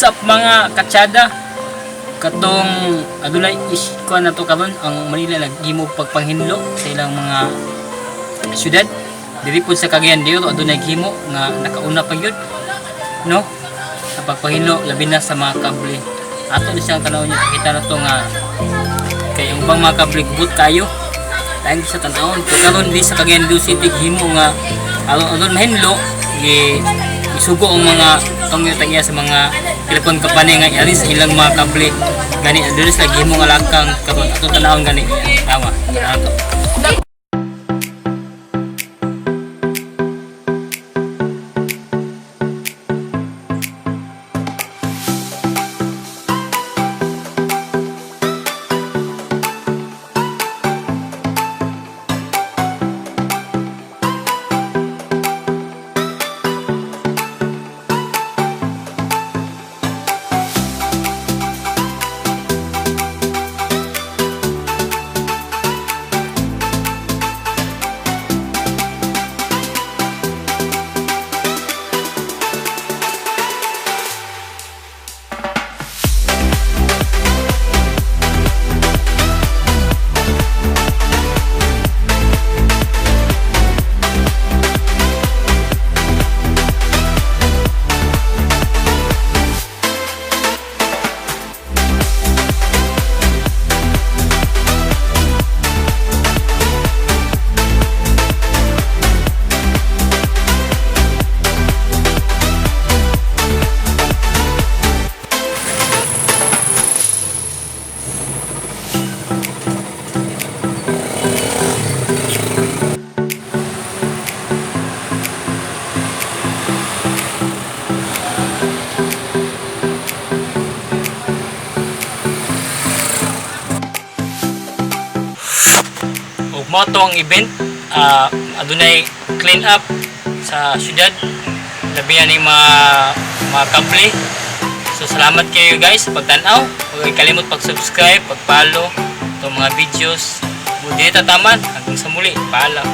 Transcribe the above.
What's up mga katsada? Katong adunay kuan na to karon ang Manila naghimo pagpanghinlo sa ilang mga syudad. Diri pud sa Cagayan de Oro adunay himo nga nakauna pa gyud, no? Sa pagpanghinlo labi na sa mga kable. Ato ni siyang tanaw niya kita na to nga kay ang ubang mga kable gubot kayo. Dahil sa tanawon pero karon di sa Cagayan de Oro City himo nga aron mahinlo isugo ang mga tangya sa mga telepon company nga yari sa ilang mga kable gani adres lagi mo nga lakang karon ato tanawon gani tama ato. Mo to ang event adunay clean up sa syudad labi na ng mga kable. So salamat kayo guys sa pagtanaw, huwag kalimot pag-subscribe, pag-follow itong mga videos. Muli tataman hanggang sa muli, paalam.